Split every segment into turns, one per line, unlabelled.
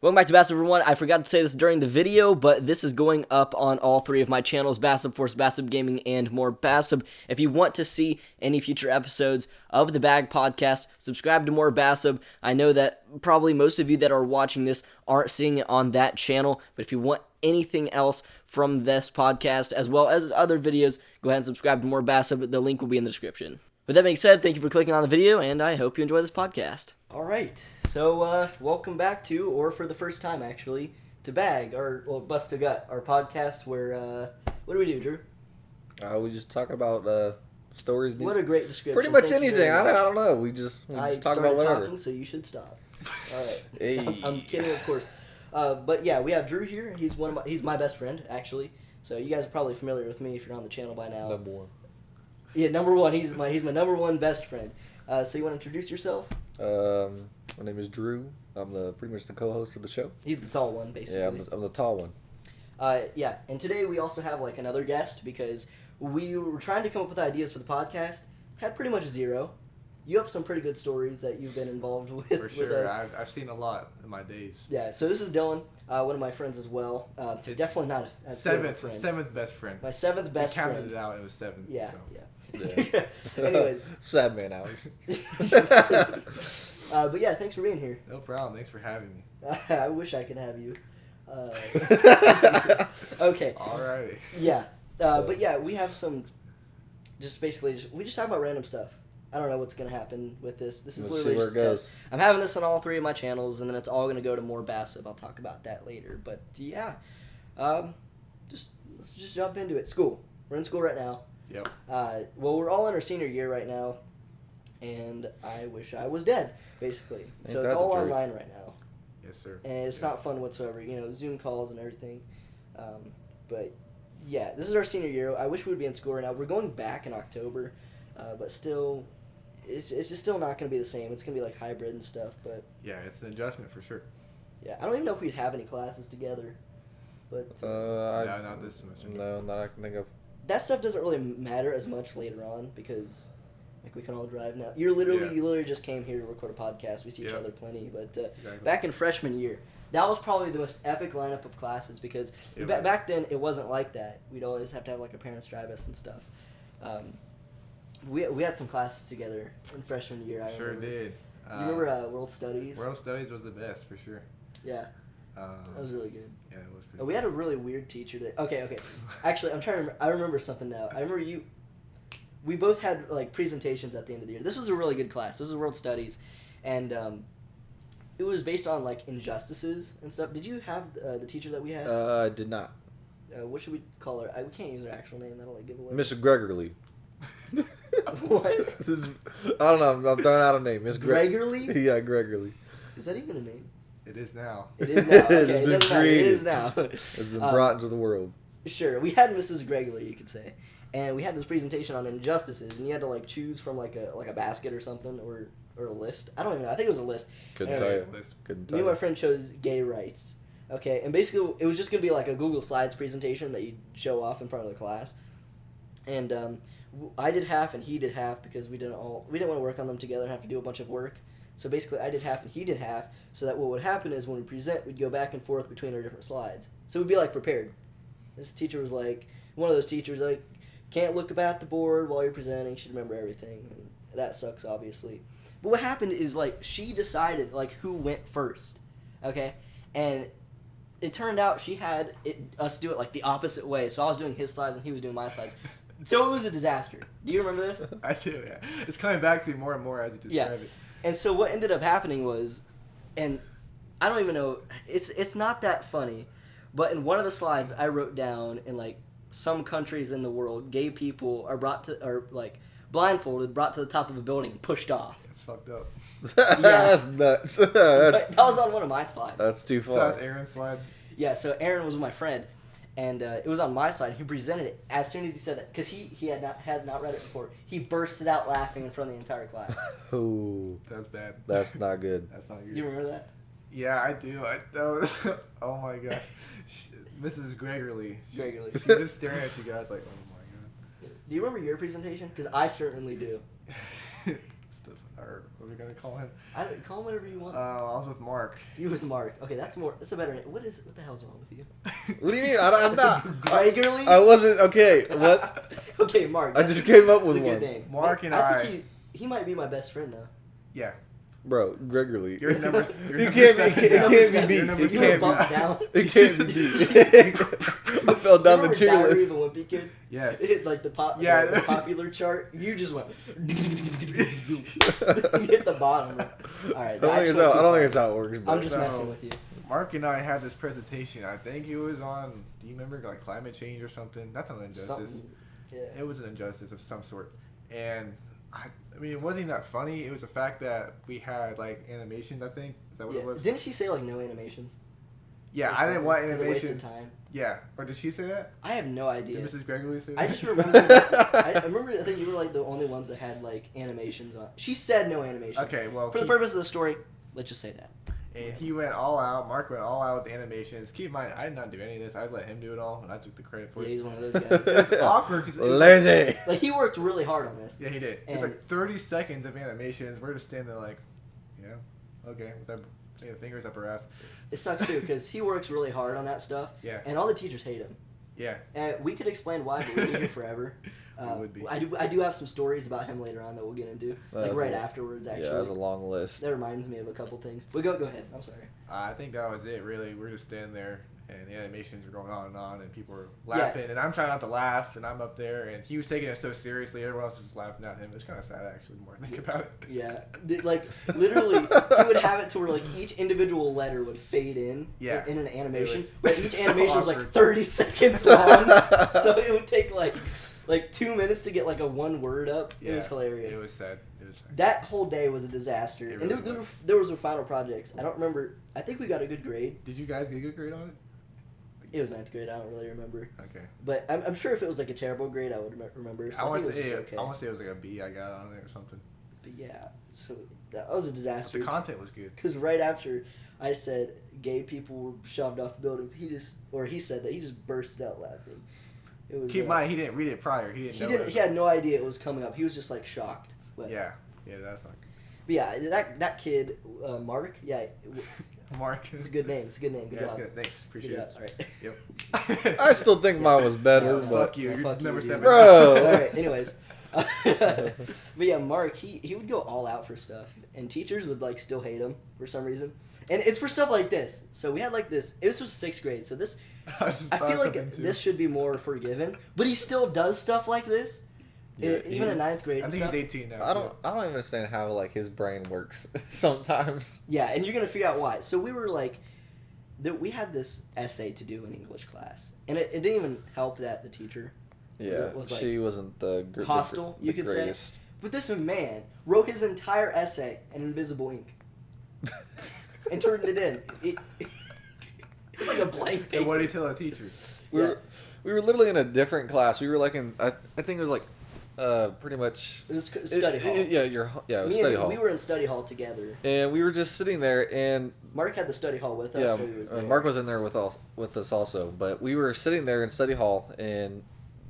Welcome back to Bassub, everyone. I forgot to say this during the video, but this is going up on all three of my channels, Bassub Force, Bassub Gaming, and more Bassub. If you want to see any future episodes of the Bag Podcast, subscribe to more Bassub. I know that probably most of you that are watching this aren't seeing it on that channel, but if you want anything else from this podcast, as well as other videos, go ahead and subscribe to more Bassub. The link will be in the description. With that being said, thank you for clicking on the video, and I hope you enjoy this podcast. All right, so welcome back to, or for the first time actually, to Bag, or Bust to Gut, our podcast where, what do we do, Drew?
We just talk about stories.
What a great description.
Pretty much
Thank you
anything.
very much.
I don't know. We just talk about whatever.
Talking, so you should stop. All right.
Hey.
I'm kidding, of course. But yeah, we have Drew here. He's my best friend, actually. So you guys are probably familiar with me if you're on the channel by now.
Number one.
Yeah, number one. He's my number one best friend. So you want to introduce yourself?
My name is Drew. I'm pretty much the co-host of the show.
He's the tall one, basically.
Yeah, I'm the tall one.
Yeah, and today we also have like another guest because we were trying to come up with ideas for the podcast. Had pretty much zero. You have some pretty good stories that you've been involved with.
For sure,
with us.
I've seen a lot in my days.
Yeah, so this is Dylan, one of my friends as well. Definitely not a friend.
Seventh best friend.
My seventh best
I
friend.
counted it out. It was seven.
Yeah,
so.
yeah.
Anyways.
Anyways.
Sad man hours.
But yeah, thanks for being here.
No problem. Thanks for having me.
I wish I could have you. Okay.
Alrighty.
Yeah. But yeah, we have some. We just talk about random stuff. I don't know what's gonna happen with this. This is
Let's
literally
see where
just
it
a
goes.
test. I'm having this on all three of my channels, and then it's all gonna go to more Bassub. I'll talk about that later. But yeah, let's just jump into it. School. We're in school right now.
Yep.
Well, we're all in our senior year right now, and I wish I was dead, basically. So
Ain't
it's
that
all
the truth?
online right now,
Yes, sir.
and it's not fun whatsoever. You know, Zoom calls and everything. But yeah, this is our senior year. I wish we would be in school right now. We're going back in October, but still, it's just still not going to be the same. It's going to be like hybrid and stuff. But
Yeah, it's an adjustment for sure.
yeah, I don't even know if we'd have any classes together. But
No, not this semester.
No, not I can think of.
that stuff doesn't really matter as much later on because, like, we can all drive now. You literally just came here to record a podcast. We see each
Yep.
other plenty, but
Exactly.
back in freshman year, that was probably the most epic lineup of classes because
Yeah,
back then it wasn't like that. We'd always have to have like our parents drive us and stuff. We had some classes together in freshman year. I
Sure
remember.
did.
You remember World Studies?
World Studies was the best for sure.
Yeah, that was really good.
Yeah, it was pretty.
We had a really weird teacher that. Okay. Actually, I'm trying to remember. I remember something now. I remember you. We both had like presentations at the end of the year. This was a really good class. This was World Studies, and it was based on like injustices and stuff. Did you have the teacher that we had?
I did not.
What should we call her? We can't use her actual name. That'll like give away.
Mr. Gregory.
What?
I don't know. I'm throwing out a name. Miss
Gregory?
Yeah, Gregory.
Is that even a name?
It is now.
It is now. Okay,
It's been
doesn't matter. It
created.
is now.
It's been brought into the world.
Sure, we had Mrs. Gregory, you could say, and we had this presentation on injustices, and you had to like choose from like a basket or something or a list. I don't even know. I think it was a list.
Couldn't
Anyway,
tell you.
List.
Couldn't
Me
tell
and my
you.
friend chose gay rights. Okay, and basically it was just gonna be like a Google Slides presentation that you show off in front of the class, and I did half and he did half because we didn't want to work on them together and have to do a bunch of work. So basically, I did half and he did half, so that what would happen is when we present, we'd go back and forth between our different slides. So we'd be like prepared. This teacher was like one of those teachers like can't look up at the board while you're presenting. Should remember everything, and that sucks obviously. But what happened is like she decided like who went first, okay, and it turned out she had us do it like the opposite way. So I was doing his slides and he was doing my slides. So it was a disaster. Do you remember this?
I do. Yeah. It's coming back to me more and more as you describe it.
And so what ended up happening was, and I don't even know, it's not that funny, but in one of the slides I wrote down in like some countries in the world, gay people are blindfolded, brought to the top of a building and pushed off.
It's fucked up.
That's nuts.
That was on one of my slides.
That's too
So
far.
that's Aaron's slide.
Yeah, so Aaron was my friend, and it was on my side. He presented it as soon as he said that because he had not read it before. He bursted out laughing in front of the entire class.
Ooh,
That's bad.
that's not good.
That's not
Do
good.
you remember that?
Yeah, I do. That was, oh my gosh. Mrs. Gregory.
Gregory.
She just staring at you guys like, oh my god.
Do you remember your presentation? Because I certainly do.
Stuff. or what are we gonna call him?
I don't, call him whatever you want.
I was with Mark.
You with Mark. Okay, that's a better name. What the hell's wrong with you?
What do you mean? I'm not.
Gregory?
I wasn't. Okay, what?
Okay, Mark.
I just came up with
That's a
one.
good name.
Mark and
I think he might be my best friend though.
Yeah.
Bro, Gregory.
You're number. You're
You
number
can't
seven.
be. It
Number
can't
seven.
be
You're
beat.
number
It
You were
can't
bumped
be.
down.
It can't be beat. I fell down the
Remember
tier
Diary of
list.
the Wimpy Kid?
Yes.
It hit like the
Yeah.
the popular chart. You just went. You hit the bottom. All right.
I don't think it's how it works.
I'm
But
just
So-
messing with you.
Mark and I had this presentation. I think it was on. Do you remember like climate change or something? That's an injustice.
Something. Yeah.
It was an injustice of some sort, and I mean, it wasn't even that funny. It was the fact that we had like animations. I think is that what it was?
Didn't she say like no animations?
Yeah,
Or
I didn't
something?
want
It was a waste of
animations.
time.
Yeah, or did she say that?
I have no
Did
idea.
Mrs. Gregory say that?
I just remember. I remember. I think you were like the only ones that had like animations on. She said no animations.
Okay, well,
For the purpose of the story, let's just say that.
and he went all out. Mark went all out with the animations. Keep in mind, I did not do any of this. I let him do it all, and I took the credit for
Yeah,
it.
he's one of those guys.
It's awkward because
Lazy.
Like he worked really hard on this.
yeah, he did. It was
And-
like 30 seconds of animations. We're just standing there like, yeah, okay, with our fingers up our ass.
It sucks too because he works really hard on that stuff,
Yeah,
and all the teachers hate him.
yeah.
And we could explain why, but we'd be here forever.
We would be.
I do have some stories about him later on that we'll get into, like
That's
right
a-
afterwards. Actually,
Yeah, that was a long list.
that reminds me of a couple things. But go ahead. I'm sorry.
I think that was it, really. We're just standing there, and the animations were going on, and people were laughing, and I'm trying not to laugh, and I'm up there, and he was taking it so seriously, everyone else was just laughing at him. It was kind of sad, actually, the more I think about it.
Yeah, like literally, he would have it to where like each individual letter would fade in,
Yeah.
like, in an animation,
was
but each
so
animation was like
awkward.
30 seconds long, so it would take like 2 minutes to get like a one word up. It was hilarious.
It was sad. It was sad.
That whole day was a disaster,
It
and
really
there,
was.
there was a final projects. I don't remember. I think we got a good grade.
Did you guys get a good grade on it?
It was 9th grade. I don't really remember,
Okay.
but I'm sure if it was like a terrible grade, I would remember. So
I
I,
want
think
to
it was
say
just okay.
I want to say it was like a B I got on it or something.
But yeah, so that was a
But
disaster.
the content was good.
Because right after I said gay people were shoved off buildings, he said that he just burst out laughing. It was.
Keep in mind, he didn't read it prior. He didn't
He
know
didn't.
it.
He had no idea it was coming up. He was just like shocked. But
Yeah. Yeah, that's not
But yeah, that kid, Mark. Yeah,
good. Mark.
it's a good name. It's a good name. Good
Yeah,
job.
it's good. Thanks.
Good
Appreciate
job.
it.
All right.
Yep.
I still think mine was better,
No,
but
Fuck you.
Yeah,
You're
fuck you,
number
dude.
7.
Bro.
All right. Anyways. But yeah, Mark, he would go all out for stuff, and teachers would like still hate him for some reason, and it's for stuff like this. So we had like this. This was 6th grade, so this I feel like this should be more forgiven, but he still does stuff like this,
Yeah,
even in 9th grade.
I
And
think
stuff.
he's 18 now.
I don't even understand how like his brain works sometimes.
Yeah, and you're gonna figure out why. So we were like, we had this essay to do in English class, and it didn't even help that the teacher
Yeah,
was, like,
she wasn't the
hostile, you could say.
greatest.
But this man wrote his entire essay in invisible ink and turned it in. It's like a blank paper.
And what did he tell the teacher?
We
Yeah.
were literally in a different class. We were like in I think it was like pretty much
It was study hall.
it was
Me
study
and
hall.
we were in study hall together.
And we were just sitting there, and
Mark had the study hall with us.
yeah,
so he was there.
Mark was in there with us also. But we were sitting there in study hall, and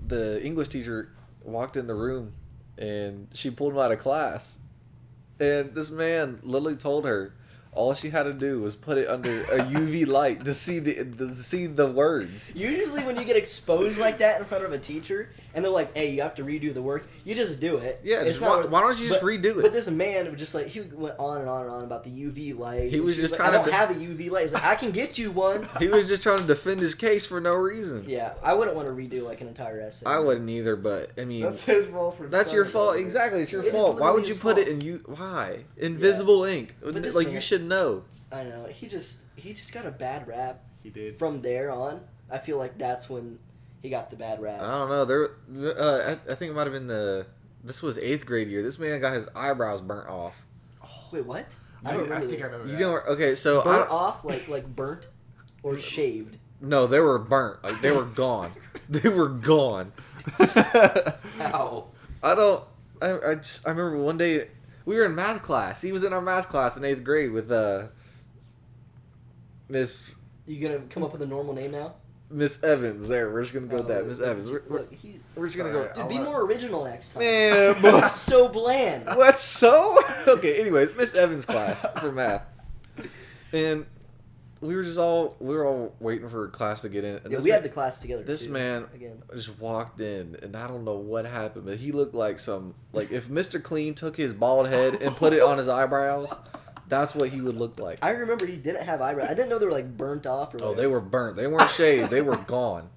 the English teacher walked in the room, and she pulled him out of class. And this man literally told her all she had to do was put it under a UV light to see the words.
Usually when you get exposed like that in front of a teacher, and they're like, "Hey, you have to redo the work," you just do it.
Yeah,
It's
just
not-
why don't you just redo it?
But this man was just like, he went on and on and on about the UV light.
He
and
was
she
just
like,
trying
I
to
don't have a UV light. He's like, I can get you one.
He was just trying to defend his case for no reason.
Yeah, I wouldn't want to redo like an entire essay.
I wouldn't either, but I mean,
That's his fault for
that's your
starting
fault.
that.
Exactly, it's your
It is
fault. Why would
literally
you
his
put
fault.
it in why? Invisible ink.
But this
Like
man-
you should know.
I know. He just got a bad rap.
He did.
From there on, I feel like that's when he got the bad rap.
I don't know. I think it might have been this was 8th grade year. This man got his eyebrows burnt off.
Wait, what?
I
I don't remember
think I
this.
remember
You
that.
don't. Okay, so
Burnt off, like burnt or shaved.
no, they were burnt. Like they were gone. They were gone.
Ow.
I don't. I remember one day we were in math class. He was in our math class in 8th grade with Miss.
You gonna come up with a normal name now?
Miss Evans. There, we're just gonna go with that, Miss Evans. We're just gonna go.
Dude, be more original next time.
Man,
It's so bland.
what? So? Okay. Anyways, Miss Evans' class for math, and we were all waiting for class to get in. And
Yeah, we had the class together.
This
too,
man
again.
just walked in, and I don't know what happened, but he looked like if Mr. Clean took his bald head and put it on his eyebrows, that's what he would look like.
I remember he didn't have eyebrows. I didn't know they were like burnt off or whatever.
Oh, they were burnt. They weren't shaved. They were gone.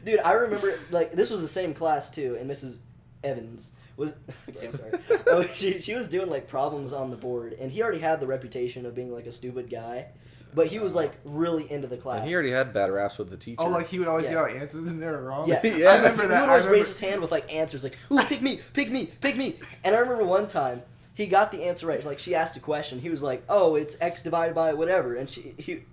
Dude, I remember like this was the same class too, and Mrs. Evans was. Okay, I'm sorry. Oh, she was doing like problems on the board, and he already had the reputation of being like a stupid guy, but he was like really into the class.
And he already had bad raps with the teacher.
Oh, like he would always
Yeah.
give out answers and they were wrong?
Yeah,
Yeah.
I remember
He
that.
would always raise his hand with like answers, like "Ooh, pick me, pick me, pick me." And I remember one time he got the answer right. Like she asked a question, he was like, "Oh, it's X divided by whatever," and she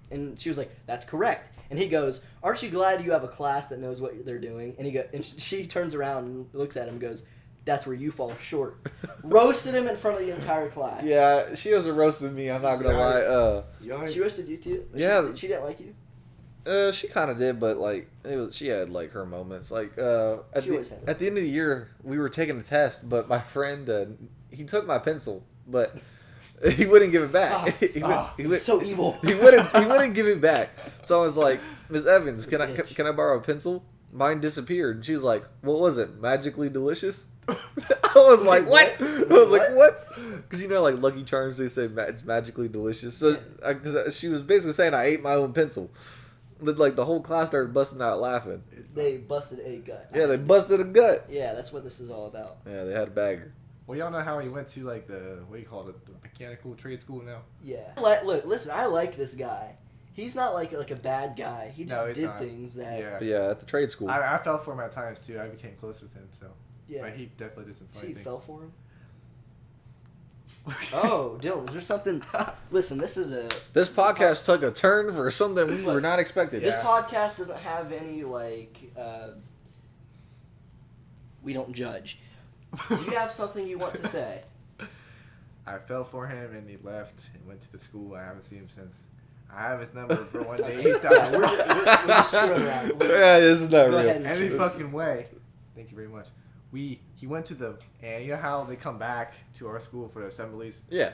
was like, "That's correct." And he goes, "Aren't you glad you have a class that knows what they're doing?" And she turns around and looks at him and goes, "That's where you fall short." Roasted him in front of the entire class.
Yeah, she was roasting me. I'm not gonna lie.
Yikes.
She roasted you too.
Yeah.
She didn't like you.
She kind of did, but like she had like her moments. Like at
She always had
the end of the year, we were taking a test, but my friend he took my pencil, but he wouldn't give it back. he would,
So evil.
He wouldn't give it back. So I was like, Miss Evans, can I borrow a pencil? Mine disappeared. And she was like, what was it? Magically delicious? I was like, what? I was like, what? Because like Lucky Charms, they say it's magically delicious. So cause she was basically saying I ate my own pencil. But like the whole class started busting out laughing.
They busted a gut.
Yeah, they busted a gut.
Yeah, that's what this is all about.
Yeah, they had a bagger.
Well, y'all know how he went to like the what do you call it, the mechanical trade school now?
Yeah. Look, listen, I like this guy. He's not like a bad guy. He just
he's
did
not.
things that.
Yeah.
But yeah, at the trade school.
I fell for him at times too. I became close with him, so.
Yeah.
But he definitely did some
See,
funny
you
things.
fell for him. Oh, Dylan, is there something? Listen, this
Podcast took a turn for something we were not expecting.
This
Yeah.
podcast doesn't have any we don't judge. Do you have something you want to say?
I fell for him and he left and went to the school. I haven't seen him since. I have his number for one day. He stopped.
Yeah, we're just screwing around.
Yeah, this is not
Go
real.
ahead and
Any
shoot.
fucking way. Thank you very much. He went to and you know how they come back to our school for the assemblies?
Yeah.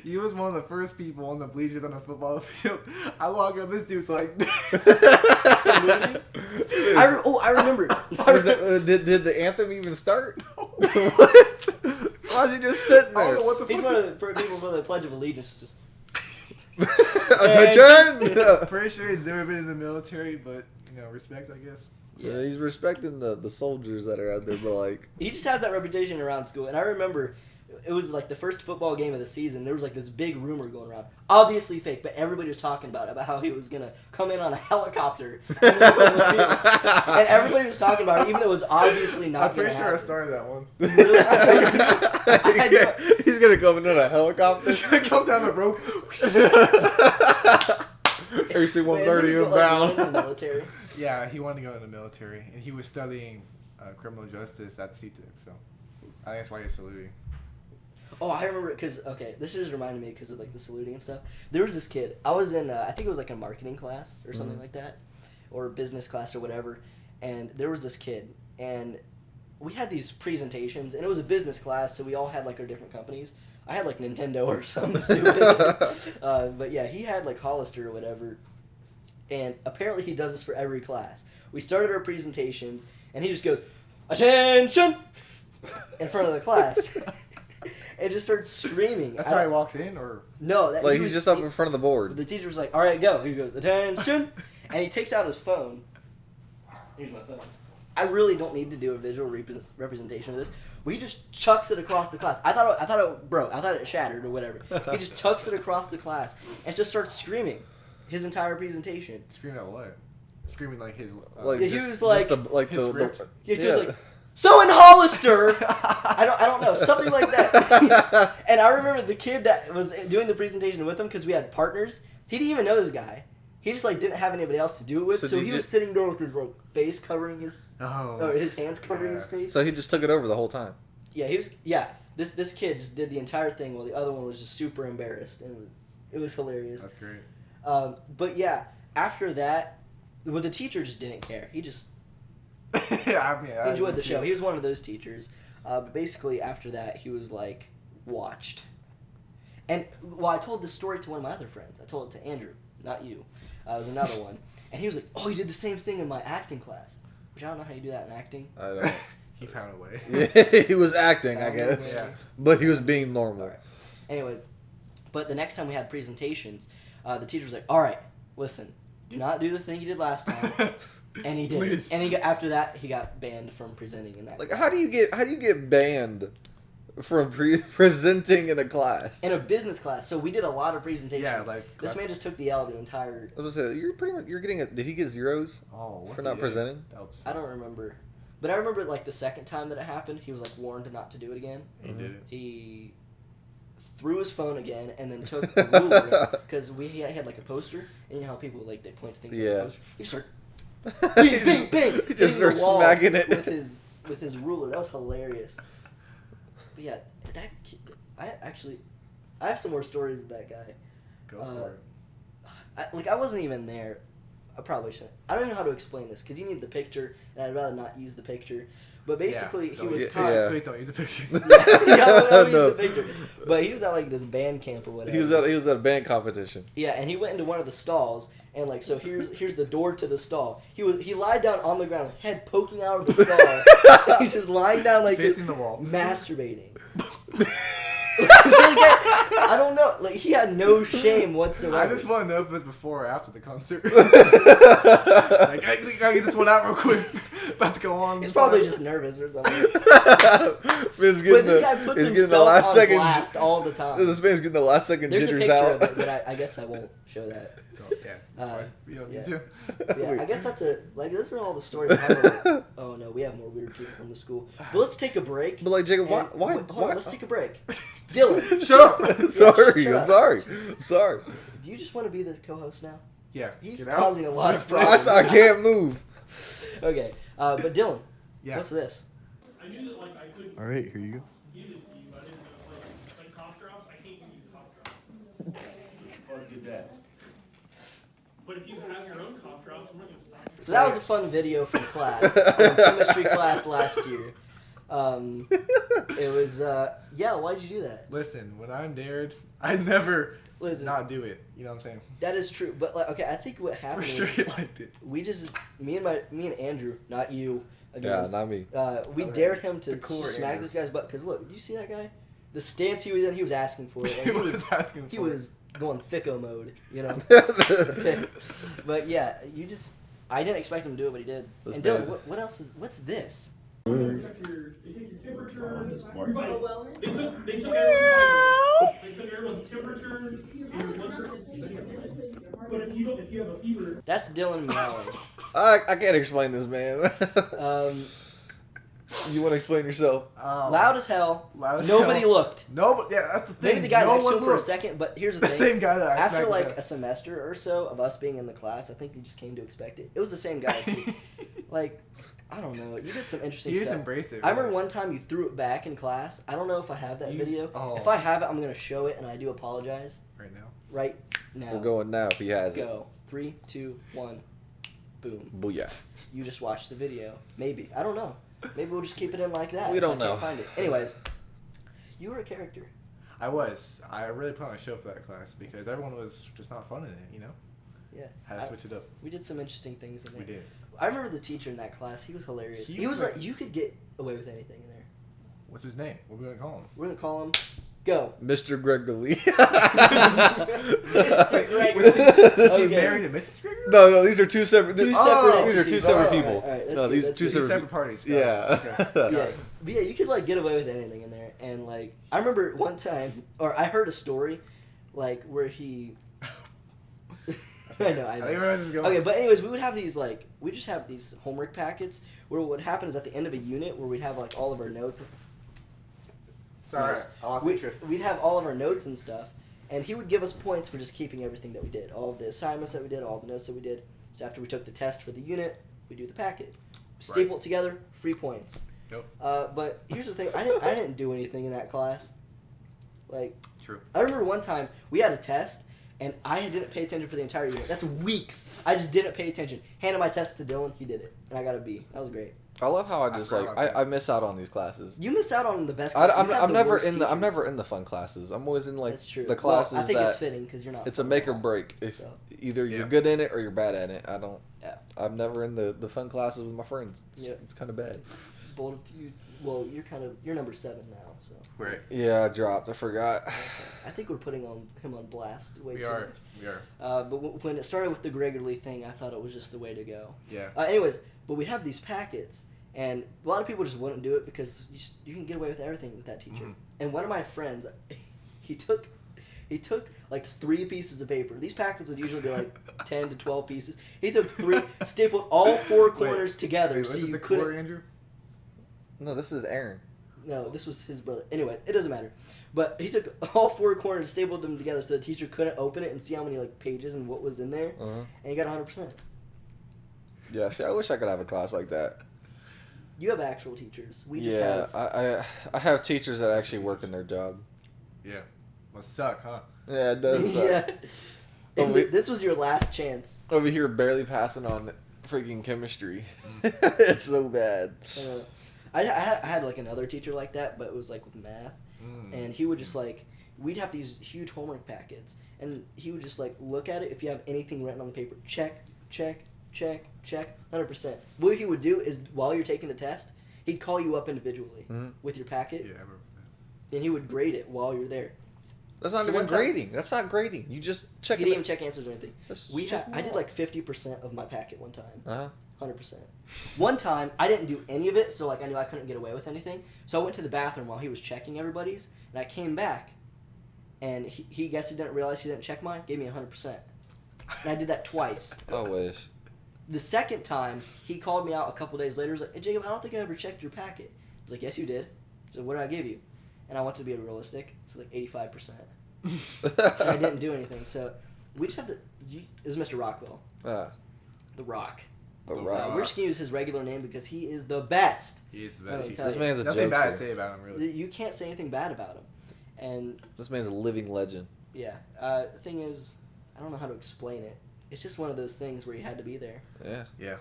He was one of the first people on the bleachers on the football field. I walk up, this dude's like,
I remember.
Did the anthem even start? What? Why is he just sitting
I don't
there?
know what the
He's
fuck.
one of the people for the Pledge of Allegiance. It's just
Attention!
Pretty sure he's never been in the military, but respect, I guess.
Yeah, he's respecting the soldiers that are out there, but like,
he just has that reputation around school. And I remember it was like the first football game of the season. There was like this big rumor going around, obviously fake, but everybody was talking about how he was gonna come in on a helicopter, and everybody was talking about it, even though it was obviously not.
I'm pretty
gonna
sure I
happen.
started that one.
Really?
he's gonna come in on a helicopter.
He's gonna come down the rope.
AC
Wait,
130
isn't he, like,
inbound.
going in the military?
Yeah, he wanted to go in the military, and he was studying criminal justice at CTIC, so I think that's why he's saluting.
Oh, I remember because this just reminded me because of like the saluting and stuff. There was this kid. I was in I think it was like a marketing class or something like that, or business class or whatever. And there was this kid, and we had these presentations, and it was a business class, so we all had like our different companies. I had like Nintendo or something stupid, but yeah, he had like Hollister or whatever. And apparently he does this for every class. We started our presentations, and he just goes, "Attention!" in front of the class. And just starts screaming.
That's how he walks in, or
No,
Like he's just up in front of the board.
The teacher was like, "All right, go." He goes, "Attention!" And he takes out his phone. Here's my phone. I really don't need to do a visual representation of this. He just chucks it across the class. I thought it broke. I thought it shattered or whatever. He just chucks it across the class and just starts screaming his entire presentation.
screaming at what? Screaming like his.
Like
Yeah, he
just-
was like-
just the, like
his
the,
script.
He was like, "So in Hollister," I don't know, something like that. And I remember the kid that was doing the presentation with him, because we had partners. He didn't even know this guy. He just like didn't have anybody else to do it with, so he was sitting there with his like face covering his, or his hands covering his face.
So he just took it over the whole time.
Yeah, he was. Yeah, this kid just did the entire thing while the other one was just super embarrassed, and it was hilarious.
That's great.
But yeah, after that, Well, the teacher just didn't care. He just
I mean,
he enjoyed the show. He was one of those teachers. But basically, after that, he was like watched. And well, I told this story to one of my other friends. I told it to Andrew, not you. It was another one, and he was like, "Oh, you did the same thing in my acting class," which I don't know how you do that in acting.
I don't.
He found a way.
Yeah, he was acting, I
Found a
guess,
way.
but he was being normal.
All right. Anyways, but the next time we had presentations, the teacher was like, "All right, listen, do not do the thing you did last time." And he did.
Please.
And after that, he got banned from presenting in that.
Like,
class.
how do you get banned from presenting in a class?
In a business class, so we did a lot of presentations.
Yeah, like
this man just took the L the entire.
I was saying, you're getting a. Did he get zeros
what
for
he
not
did.
presenting?
That was-
I don't remember, but I remember like the second time that it happened, he was like warned not to do it again.
He did it.
He threw his phone again and then took the ruler because he had like a poster, and you know how people like they point to things on
Yeah.
the poster. He just started bing, bing, bing,
He
hitting
just
the
starts
wall
smacking it
with his ruler. That was hilarious. But yeah, that kid, I have some more stories of that guy.
Go for it.
I wasn't even there. I probably shouldn't. I don't know how to explain this because you need the picture, and I'd rather not use the picture. But basically, he
Don't
was
use-
caught.
Yeah.
Please don't use the picture.
Yeah, I'll use
No.
the picture. But he was at like this band camp or whatever.
He was at a band competition.
Yeah, and he went into one of the stalls, and like so here's the door to the stall. He lied down on the ground, head poking out of the stall. He's just lying down like this,
Facing the wall.
masturbating. I don't know. Like he had no shame whatsoever.
I just want to know if it was before or after the concert. Like, I gotta get this one out real quick. About to go on.
He's probably just nervous or something.
But
But this guy puts himself on blast all the time.
This man's getting the last second
There's a
jitters
picture
out.
of it, but I guess I won't show that.
So, yeah, that's
Uh,
fine. You don't
yeah.
need to.
Yeah, I guess that's those are all the stories. I have, like, oh no, we have more weird people from the school. But let's take a break.
But like Jacob, why?
and-
Why?
wait, hold on,
why?
let's take a break. Dylan,
Shut up.
sorry,
shut
I'm
up.
sorry. I'm sorry.
do you just want to be the co-host now?
Yeah.
He's
get out.
causing a lot of
Switch
problems.
I can't move.
Okay, but Dylan,
Yeah.
what's this?
I knew that like I could
All right, here you go.
give it to you. I didn't know like cough drops. I can't give you cough drops.
Hard to do that.
But if you have your own cough drops, I'm not gonna stop you.
So that was a fun video from class, from chemistry class last year. It was yeah. Why'd you do that?
Listen, when I'm dared, I never
Listen,
not do it. You know what I'm saying?
that is true. But like, okay, I think what
For
happened
sure
was
he liked it.
we just me and Andrew, not you.
Yeah,
Again,
not me.
we
Okay.
dared him to
The cooler
smack
Andrew.
this guy's butt. Cause look, do you see that guy? The stance he was in, he was asking for it. Like,
He was asking
he
for it.
was going thicko mode, you know. But yeah, I didn't expect him to do it, but he did.
That's
And Dylan,
bad.
what else is? What's this?
They take your temperature.
Smart.
They took everyone's temperature. But if you have a fever,
That's Dylan meowing.
I can't explain this, man.
Um,
You want to explain yourself?
loud as hell.
Loud as
Nobody
hell.
looked.
No, but yeah, that's the thing.
Maybe the guy
no
next to
one
him for a
looked.
second, but here's
The
the thing.
same guy that I
After
smacked
like
the
a
best.
semester or so of us being in the class, I think he just came to expect it. It was the same guy too. Like, I don't know. You did some interesting
He just
stuff.
embraced it.
I remember
really.
one time you threw it back in class. I don't know if I have that video.
Oh.
If I have it, I'm gonna show it, and I do apologize
right now.
right now.
We're going now if he has it.
Go. 3, 2, 1. Boom.
Booyah.
You just watched the video. Maybe. I don't know. Maybe we'll just keep it in like that.
We
if
don't
I
know.
can't find it. Anyways, you were a character.
I really put on a show for that class because everyone was just not fun in it. You know,
Yeah.
had to switch it up.
We did some interesting things in there.
We did.
I remember the teacher in that class. He was hilarious.
He
He was
was
like, you could get away with anything in there.
What's his name? What are we gonna call him?
We're gonna call him. Go.
Mr. Gregory.
Was he
Okay.
married to Mrs. Grigger?
No, these are two separate.
Two
Oh,
separate
these are
entities.
two separate
Alright,
people.
alright, that's
No,
good,
these are
that's
two
good.
Two
separate.
separate parties.
Yeah.
Yeah, but yeah, you could like get away with anything in there, and like I remember one time, or I heard a story, like where he. I know.
I think everyone's just going.
Okay, but anyways, we would have these like we just have these homework packets where what would happen is at the end of a unit where we'd have like all of our notes.
Sorry,
Nice.
I lost
We,
interest.
we'd have all of our notes and stuff, and he would give us points for just keeping everything that we did, all of the assignments that we did, all the notes that we did. So after we took the test for the unit, we do the packet, staple it together, free points.
Yep.
But here's the thing: I didn't do anything in that class. Like
True.
I remember one time we had a test, And I didn't pay attention for the entire unit. That's weeks. I just didn't pay attention. Handed my test to Dylan. He did it. And I got a B. That was great.
I love how I just
forgot
like
about that.
I miss out on these classes.
You miss out on the best.
I'm
you have the
never
worst
in the I'm
teachers.
never in the fun classes. I'm always in like
That's true.
the classes
well, I think
that
it's fitting because you're not.
it's a
fun
make
at
or
all.
break. If
So.
either you're
Yeah.
good in it or you're bad at it. I don't.
Yeah.
I'm never in the fun classes with my friends. It's,
Yeah.
it's kind of bad.
Bold of you. Well, you're number 7 now. So
Right.
Yeah, I dropped. I forgot.
I think we're putting him on blast way
We
too
are.
much.
We are.
But when it started with the Gregory thing, I thought it was just the way to go.
Yeah.
Anyways, but we have these packets, and a lot of people just wouldn't do it because you can get away with everything with that teacher.
Mhm.
And one of my friends, he took like 3 pieces of paper. These packets would usually be like 10 to 12 pieces. He took 3, stapled all 4 corners together,
Wait,
so
was it
you
the
couldn't.
core, Andrew?
No, this is Aaron.
No, this was his brother. Anyway, it doesn't matter. But he took all 4 corners, stapled them together, so the teacher couldn't open it and see how many like pages and what was in there,
Uh-huh.
and he got 100%.
Yeah, see, I wish I could have a class like that.
You have actual teachers. We just
Yeah,
have.
I have teachers that actually work in their job.
Yeah. Must suck, huh?
Yeah, it does.
Yeah.
Oh,
And
wait.
this was your last chance.
Over here, barely passing on freaking chemistry. It's so bad.
I had like another teacher like that, but it was like with math, and he would just like we'd have these huge homework packets, and he would just like look at it. If you have anything written on the paper, check, 100%. What he would do is while you're taking the test, he'd call you up individually
Mhm.
with your packet,
Yeah, I remember that.
and he would grade it while you're there.
That's not
So
even
one time-
grading. That's not grading. You just check
He
it.
didn't even check answers or anything.
Just
We
check
had
them
I did
out.
like 50% of my packet one time.
100%.
One time, I didn't do any of it, so like I knew I couldn't get away with anything. So I went to the bathroom while he was checking everybody's, and I came back, and he guessed he didn't realize he didn't check mine. Gave me 100%, and I did that twice.
I wish.
The second time, he called me out a couple days later. He was like, "Hey Jacob, I don't think I ever checked your packet." I was like, "Yes, you did." So what did I give you? And I want to be realistic, so like 85%. And I didn't do anything, so we just have to. It was Mr. Rockwell,
Ah,
the Rock.
the
The
rock.
We're just gonna use his regular name because he is the best.
He is the
Let
best
me
teacher.
tell
This
you.
man's a
Nothing bad to
jokester.
say about him, really.
You can't say anything bad about him. And
This man's a living legend.
yeah, the thing is, I don't know how to explain it. It's just one of those things where you had to be there.
Yeah.
Yeah.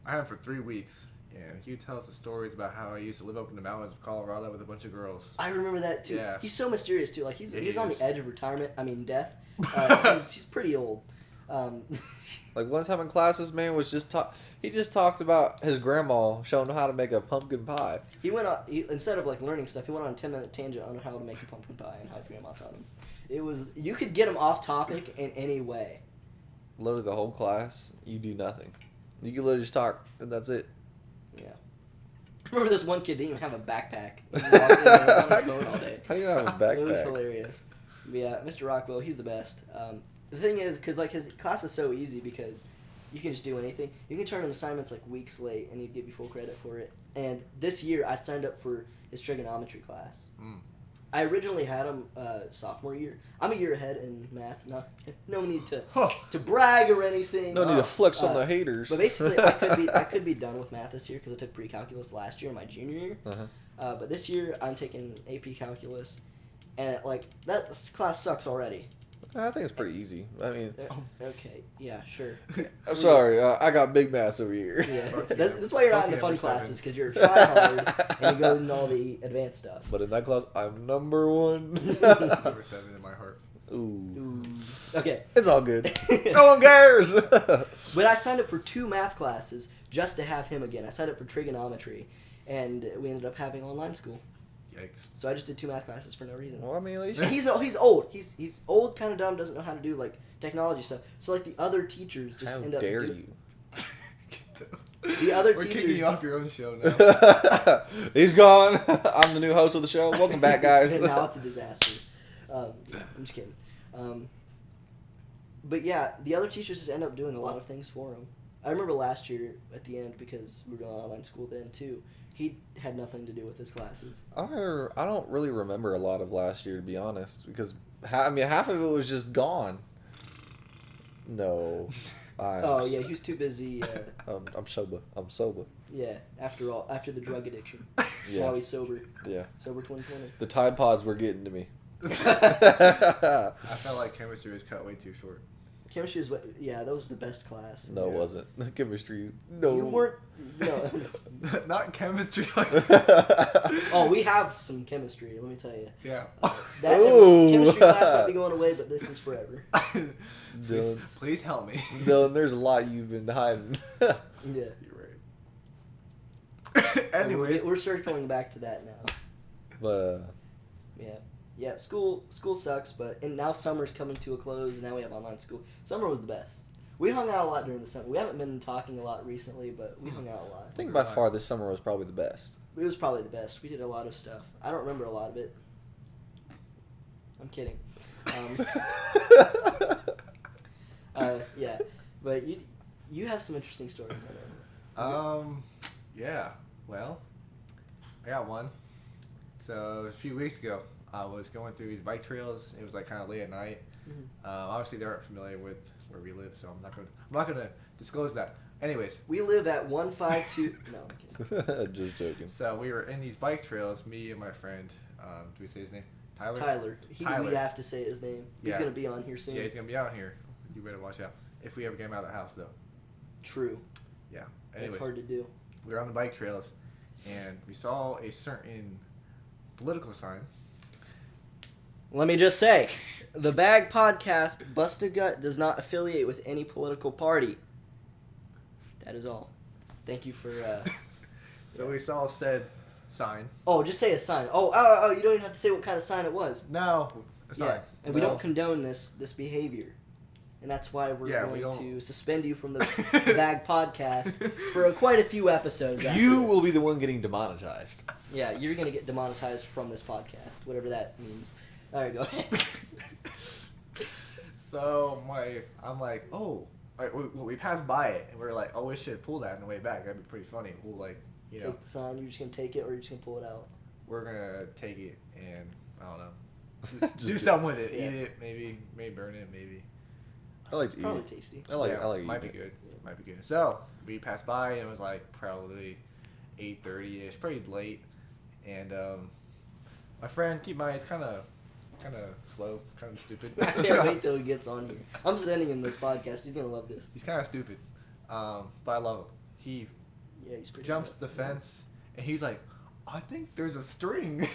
I had him for 3 weeks, and he would tell us the stories about how he used to live up in the mountains of Colorado with a bunch of girls.
I remember that too.
Yeah.
He's so mysterious too. Like he's
Yeah,
he's
he
on
is.
the edge of retirement. I mean death. He's pretty old.
Like one time in class, this man was just he just talked about his grandma showing him how to make a pumpkin pie.
He went on instead of like learning stuff. He went on a 10-minute tangent on how to make a pumpkin pie and how his grandma taught him. It was you could get him off topic in any way.
Literally the whole class, you do nothing. You can literally just talk, and that's it.
Yeah. I remember this one kid didn't even have a backpack. He just walked in and was on his phone all day.
How do you not have a
It was
backpack?
hilarious. But yeah, Mr. Rockwell, he's the best. The thing is, because like his class is so easy because you can just do anything. You can turn in assignments like weeks late and he'd give you full credit for it. And this year I signed up for his trigonometry class.
Mm.
I originally had him sophomore year. I'm a year ahead in math. No need to brag or anything.
No need to flex on
Uh,
the haters.
But basically, I could be done with math this year because I took pre-calculus last year, my junior year.
Uh-huh.
But this year I'm taking AP calculus, and like that class sucks already.
I think it's pretty easy. I mean,
Okay, yeah, sure.
I'm sorry, I got big maths over here.
Yeah,
Fuck you.
that's why you're not in the
Fuck
fun
you, number
classes
7.
because you're try hard and you go into all the advanced stuff.
But in that class, I'm number 1.
Number 7 in my heart.
Ooh.
Ooh. Okay.
It's all good. No one cares.
But I signed up for 2 math classes just to have him again. I signed up for trigonometry, and we ended up having online school.
Yikes.
So I just did 2 math classes for no reason.
Well, I mean, at least
And he's old. He's old, kind of dumb, doesn't know how to do like technology stuff. So like the other teachers just
how
end up.
dare you?
The other
We're kicking
teachers.
you off your own show now.
He's gone. I'm the new host of the show. Welcome back, guys.
And now it's a disaster. I'm just kidding. But yeah, the other teachers just end up doing a lot of things for him. I remember last year at the end because we were doing online school then too. He had nothing to do with his classes.
I don't really remember a lot of last year, to be honest, because half of it was just gone. No.
Oh yeah, he was too busy.
I'm sober. I'm sober.
Yeah, after the drug addiction.
Yeah.
Now he's sober.
Yeah.
Sober 2020.
The Tide Pods were getting to me.
I felt like chemistry was cut way too short.
Chemistry is that was the best class.
No, it
Yeah.
wasn't. Chemistry. No.
You weren't. No.
Not chemistry like that.
Oh, we have some chemistry. Let me tell you.
Yeah.
That
Ooh.
chemistry class might be going away, but this is forever.
please, please help me.
Dylan, there's a lot you've been hiding.
Yeah.
You're right. Anyways,
we're circling back to that now.
But
Yeah. School sucks, and now summer's coming to a close, and now we have online school. Summer was the best. We hung out a lot during the summer. We haven't been talking a lot recently, but we hung out a lot.
I think by far this summer was probably the best.
It was probably the best. We did a lot of stuff. I don't remember a lot of it. I'm kidding. Yeah, but you have some interesting stories. I know.
Yeah. Well, I got one. So a few weeks ago, I was going through these bike trails. It was like kind of late at night.
Mhm.
Obviously, they aren't familiar with where we live, so I'm not gonna disclose that. Anyways,
We live at 152. No, I'm kidding.
Just joking.
so we were in these bike trails. Me and my friend. Do we say his name? Tyler.
Tyler.
Tyler.
We have to say his name. He's
Yeah.
gonna be on here soon.
Yeah, he's gonna be out here. You better watch out. If we ever get him out of the house, though.
True.
Yeah.
It's
Anyways,
hard to do.
we were on the bike trails, and we saw a certain political sign.
Let me just say, the Bag Podcast, Bust a Gut, does not affiliate with any political party. That is all. Thank you for.
So we saw said sign.
Oh, just say a sign. Oh! You don't even have to say what kind of sign it was.
No, sign.
Yeah, and we
No.
don't condone this behavior, and that's why we're
Yeah, we
going
don't-
to suspend you from the Bag Podcast for quite a few episodes. after
You
this.
will be the one getting demonetized.
Yeah, you're gonna get demonetized from this podcast, whatever that means. All right, go ahead.
So I'm like, oh, like, we passed by it, and we are like, oh, we should pull that on the way back. That'd be pretty funny. We'll like, you know,
Take the sign. You're just gonna take it, or you're just gonna pull it out.
we're gonna take it and I don't know,
Just
do something with it.
Yeah.
Eat it, maybe burn it, maybe.
I like to eat
Probably
it.
tasty.
I like
Yeah, might be
eating it.
good. Might be good. So we passed by, and it was like probably 8:30ish, pretty late, and my friend, keep in mind, he's kind of slow, kind of stupid.
I can't wait till he gets on here. I'm sending him this podcast. He's gonna love this.
He's kind of stupid, but I love him. He
Yeah, he's pretty.
jumps
good.
the fence, and he's like, I think there's a string.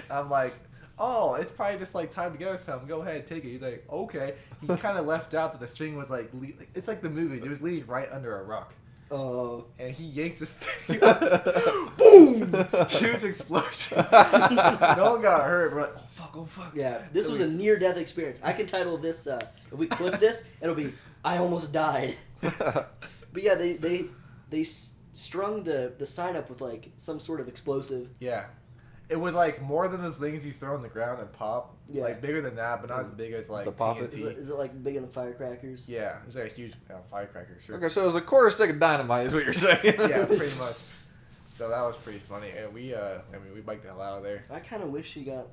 I'm like, oh, it's probably just like tied together or something. Go ahead, take it. He's like, okay. He kind of left out that the string was like, it's like the movies. It was leading right under a rock.
Oh.
And he yanks the string up. Boom! Huge explosion. No one got hurt. We're like, oh fuck.
Yeah, this
So
was
we-
a near-death experience. I can title this. If we clip this, it'll be "I almost died." But yeah, they strung the sign up with like some sort of explosive.
Yeah. It was like more than those things you throw on the ground and pop.
Yeah.
Like bigger than that, but not as big as like
The pop
TNT.
Is it like bigger than firecrackers?
Yeah, it was like a huge firecracker. Sure.
Okay, so it was a quarter stick of dynamite, is what you're saying.
Yeah, pretty much. So that was pretty funny, and we biked the hell out of there.
I kind of wish he got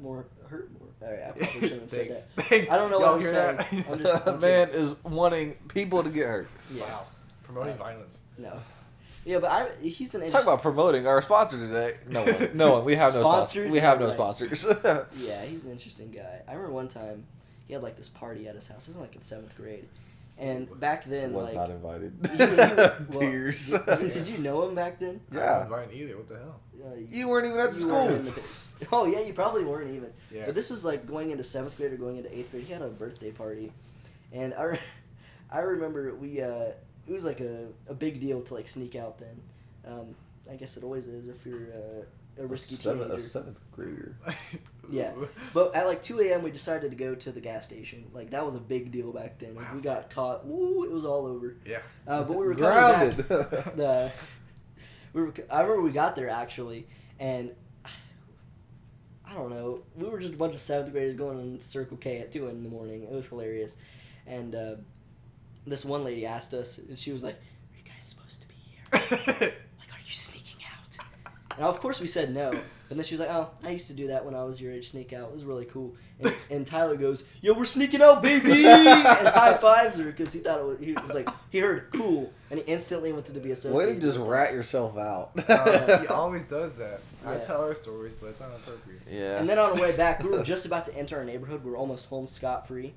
hurt more. All right, I probably shouldn't have said
Thanks.
that.
Thanks.
I don't know
Y'all
what I'm
hear
saying.
that?
I'm just I'm
Man is wanting people to get hurt.
Yeah.
Wow. Promoting
Uh,
violence.
No. Yeah, but he's an
Talk
interesting.
about promoting our sponsor today. No one. We have no
Sponsors?
sponsors. We have no
Right.
sponsors.
Yeah, he's an interesting guy. I remember one time he had like this party at his house. This was like in 7th grade, and back then
Was
like
not invited.
well,
Tears.
Did you know him back then?
I
Yeah.
wasn't invited either. What the hell?
You weren't even at the
You weren't
school.
in the- oh yeah, you probably weren't even.
Yeah.
But this was like going into 7th grade or going into 8th grade. He had a birthday party, and I remember it was like a big deal to like sneak out then. I guess it always is if you're a risky teenager.
A seventh grader.
Yeah. But at like 2 a.m. we decided to go to the gas station. Like that was a big deal back then. If we got caught, woo, it was all over.
Yeah.
But we were coming
Grounded.
back. I remember we got there actually, and I don't know. We were just a bunch of 7th graders going on Circle K at 2 in the morning. It was hilarious, and this one lady asked us, and she was like, "Are you guys supposed to be here? Like, are you sneaking out?" And of course we said no. And then she was like, "Oh, I used to do that when I was your age, sneak out. It was really cool." And Tyler goes, "Yo, we're sneaking out, baby!" and high fives her because he thought he was like, he heard cool, and he instantly wanted to be associated.
Way to just
with
rat yourself out.
He always does that. I
Yeah.
tell our stories, but it's not appropriate.
Yeah.
And then on the way back, we were just about to enter our neighborhood. We were almost home scot-free.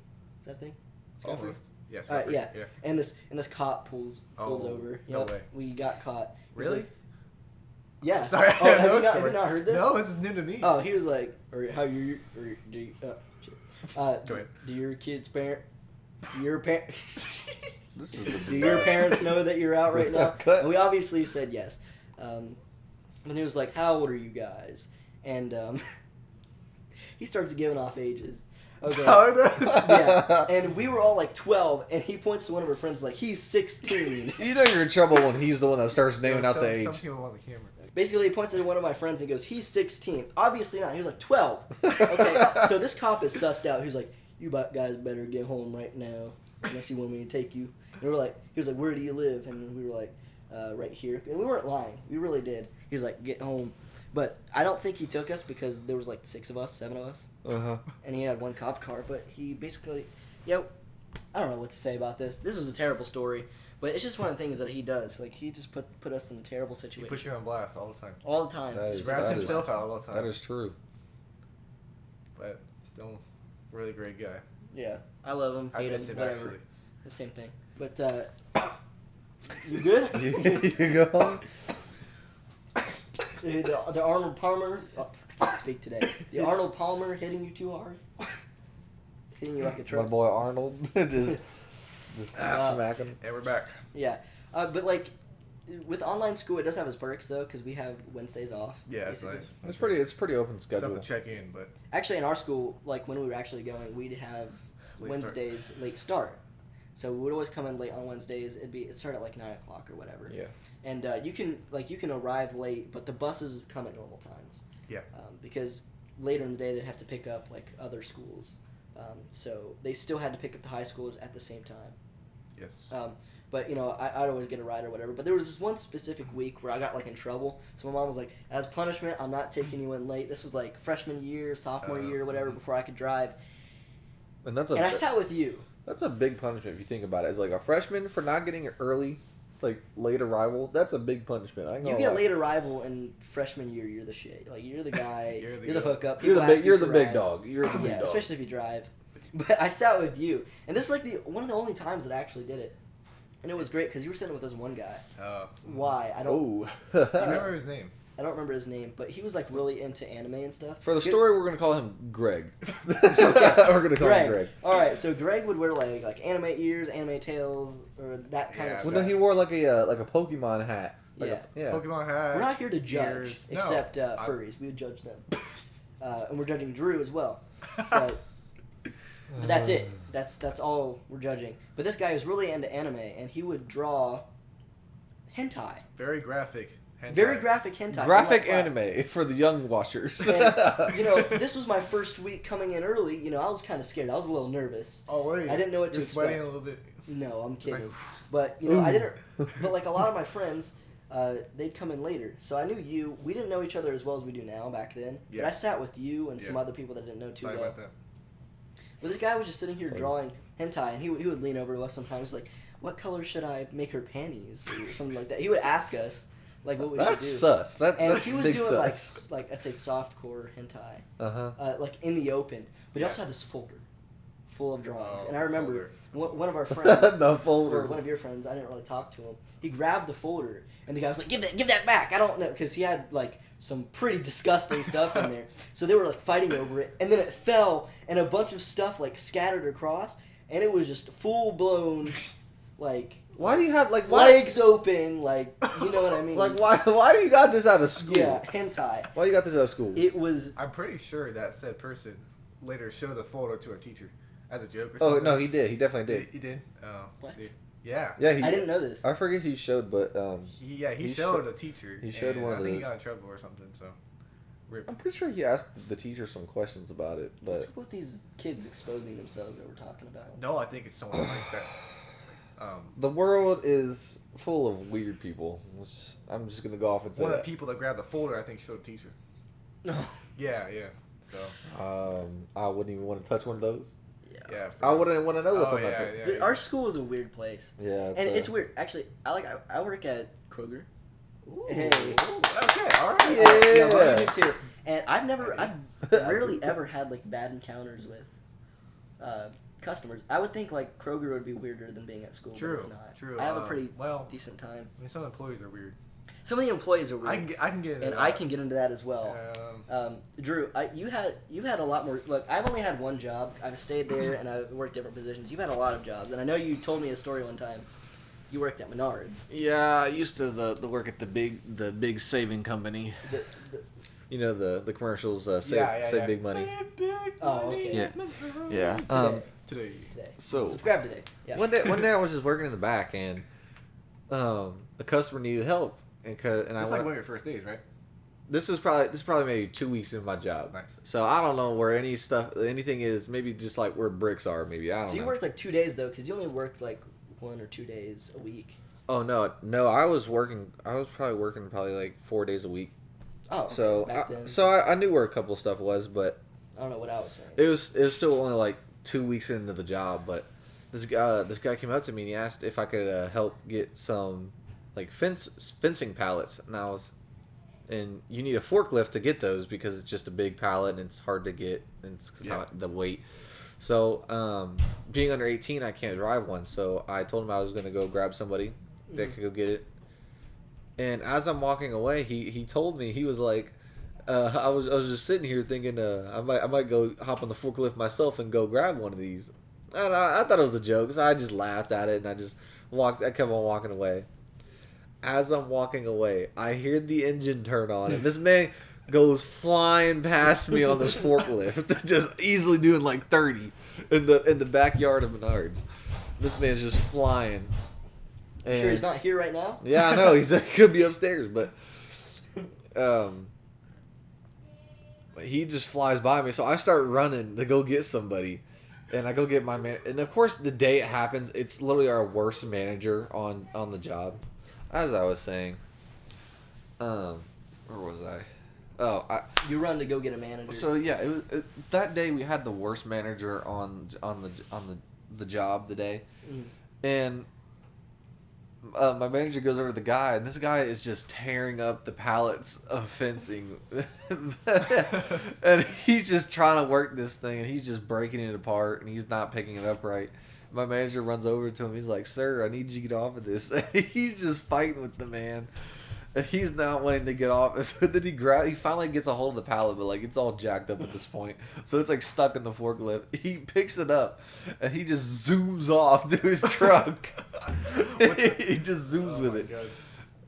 Is that a thing? Scot-free?
Almost. Yes.
Yeah. And this cop pulls
Oh,
over.
no
Yep,
way.
we got caught. He was
Really?
like- yeah.
Sorry,
Oh, have you not heard this?
No, this is new to me.
Oh, he was like, or how you, or do you, shit.
Go ahead.
Do your kids' parent, do your parent,
This is the
do your parents know that you're out right now?
Cut.
And we obviously said yes. And he was like, "How old are you guys?" And he starts giving off ages. Okay. Yeah, and we were all like 12, and he points to one of our friends like, "He's 16."
You know you're in trouble when he's the one that starts naming out the age.
Some people want the camera.
Basically, he points to one of my friends and goes, "He's 16." Obviously not. He was like 12. Okay, so this cop is sussed out. He's like, "You guys better get home right now, unless you want me to take you." And we were like, he was like, "Where do you live?" And we were like, "Right here." And we weren't lying. We really did. He was like, "Get home." But I don't think he took us because there was like 7 of us,
Uh-huh.
and he had one cop car. But he basically, I don't know what to say about this. This was a terrible story, but it's just one of the things that he does. Like he just put us in a terrible
He
situation
puts you on blast all the time.
all the time.
That
He
is-
rats
that
himself out all the time.
That is true.
But still, really great guy.
Yeah, I love him.
I
Hate
miss
him.
him
Whatever.
actually.
The same thing. But you good?
You go home?
The Arnold Palmer. Oh, I can't speak today. The Arnold Palmer hitting you too hard. Hitting you like a
My
truck.
boy Arnold. just smack him.
And we're back.
Yeah, but like with online school, it does have its perks though, because we have Wednesdays off.
Yeah, it's
basically.
nice.
It's pretty open
Stuff
schedule.
to check in, but
Actually, in our school, like when we were actually going, we'd have
Late
Wednesdays late start. So we would always come in late on Wednesdays. It'd start at like 9 o'clock or whatever.
Yeah.
And you can arrive late, but the buses come at normal times.
Yeah.
Because later in the day they'd have to pick up like other schools, so they still had to pick up the high schoolers at the same time.
yes.
But I'd always get a ride or whatever. But there was this one specific week where I got like in trouble. So my mom was like, "As punishment, I'm not taking you in late." This was like freshman year, sophomore year, whatever, before I could drive.
And that's
And I sat with you.
That's a big punishment if you think about it. As like a freshman for not getting an early, like late arrival, that's a big punishment. I ain't
You
gonna
get
lie.
late arrival in freshman year, you're the shit. Like you're the guy.
You're the
you're the
goat.
hookup.
You're the
People ask
big.
you
You're the
for
big
rides.
dog. You're the big
Yeah,
dog.
especially if you drive. But I sat with you, and this is like one of the only times that I actually did it, and it was great because you were sitting with this one guy. Why? I don't.
Oh.
I remember his name.
I don't remember his name, but he was like really into anime and stuff.
For the
He-
story, we're gonna call him Greg.
Okay.
We're gonna call
Greg.
him Greg.
All right, so Greg would wear like anime ears, anime tails, or that kind
Yeah,
of
Well,
stuff.
no, he wore like a Pokemon hat. Like
Yeah.
Pokemon hat.
We're not here to judge,
ears. No,
except
I-
furries. We would judge them, and we're judging Drew as well. But that's it. That's all we're judging. But this guy was really into anime, and he would draw hentai,
Very graphic. hentai.
very graphic hentai. in
Graphic
my class.
anime for the young watchers.
And, this was my first week coming in early. I was kind of scared. I was a little nervous.
Oh wait.
I didn't know what to
You're sweating
expect.
a little bit.
No, I'm kidding.
Like,
But I didn't. But like a lot of my friends, they'd come in later, so I knew you. We didn't know each other as well as we do now back then. But
Yeah.
I sat with you and some
Yeah.
other people that I didn't know too
Sorry
well.
about that.
But this guy was just sitting here drawing hentai, and he would lean over to us sometimes like, "What color should I make her panties?" or something like that. He would ask us like what we should do.
That's sus. That's
He was
big
doing
sus.
like I'd say softcore hentai,
Uh-huh.
like in the open. But he
Yeah.
also had this folder full of drawings,
Oh,
and I remember
folder.
one of our friends,
The
or
folder.
one of your friends, I didn't really talk to him. He grabbed the folder, and the guy was like, "Give that back!" I don't know, because he had like some pretty disgusting stuff in there. So they were like fighting over it, and then it fell, and a bunch of stuff like scattered across, and it was just full blown, like
Why do you have like why?
legs open, like you know what I mean?
Like why? Why do you got this out of school?
Yeah, hentai.
Why you got this out of school?
It was.
I'm pretty sure that said person later showed the photo to our teacher as a joke or
Oh
something.
no, he did. He definitely did.
He did. Oh.
What?
See. Yeah.
Yeah, he.
I didn't know this.
I forget who he showed, but
He
He
showed a teacher.
he showed
and
one of
I think
the-
he got in trouble or something. So. Rip.
I'm pretty sure he asked the teacher some questions about it. But
What's up with these kids exposing themselves that we're talking about?
No, I think it's someone like that.
The world is full of weird people. I'm just gonna go off and say
One of
that.
the people that grabbed the folder, I think, showed a teacher.
No.
Yeah, yeah. So
I wouldn't even want to touch one of those.
yeah.
I wouldn't want to know what's on that
yeah,
thing.
yeah,
Dude,
yeah.
our school is a weird place,
Yeah,
and it's weird. Actually, I work at Kroger. Hey.
Okay, all right.
Yeah.
No, I do too. And I've rarely ever had like bad encounters with customers. I would think like Kroger would be weirder than being at school,
True,
but it's not.
true.
I have a pretty
well.
decent time.
I mean, some employees are weird.
Some of the employees are weird,
I can get into
and
that.
I can get into that as well.
Um,
Drew, you had a lot more. Look, I've only had one job. I've stayed there and I've worked different positions. You've had a lot of jobs, and I know you told me a story one time. You worked at Menards.
Yeah, I used to the work at the big saving company. You know the commercials save big money.
Save big
Oh,
money.
okay.
Yeah.
Today.
So
Subscribe today. Yeah.
one day I was just working in the back and a customer needed help and I
It's like
went.
one of your first days, right?
This is probably maybe 2 weeks into my job.
Nice.
So I don't know where anything is. Maybe just like where bricks are. Maybe I don't
So you
know.
worked like 2 days though, because you only worked like 1 or 2 days a week.
Oh no! I was working. I was probably working like 4 days a week.
Oh,
So
back then.
I knew where a couple of stuff was, but
I don't know what I was saying.
it was still only like 2 weeks into the job. But this guy came up to me and he asked if I could help get some like fencing pallets, and you need a forklift to get those because it's just a big pallet and it's hard to get and it's not the weight. So being under 18, I can't drive one. So I told him I was going to go grab somebody that could go get it. And as I'm walking away, he told me, he was like, I was just sitting here thinking I might go hop on the forklift myself and go grab one of these. And I thought it was a joke, so I just laughed at it and I kept on walking away. As I'm walking away, I hear the engine turn on and this man goes flying past me on this forklift, just easily doing like 30 in the backyard of Menards. This man's just flying. And
Sure, he's not here right now.
yeah, I know he could be upstairs, but he just flies by me. So I start running to go get somebody, and I go get my man. And of course, the day it happens, it's literally our worst manager on the job. As I was saying, where was I? Oh,
You run to go get a manager.
so yeah, that day we had the worst manager on the job the day, and my manager goes over to the guy, and this guy is just tearing up the pallets of fencing, and he's just trying to work this thing, and he's just breaking it apart, and he's not picking it up right. My manager runs over to him. He's like, "Sir, I need you to get off of this." And he's just fighting with the man. And he's not wanting to get off. So then he finally gets a hold of the pallet, but like it's all jacked up at this point. So it's like stuck in the forklift. He picks it up and he just zooms off to his truck. He just zooms with it.
God.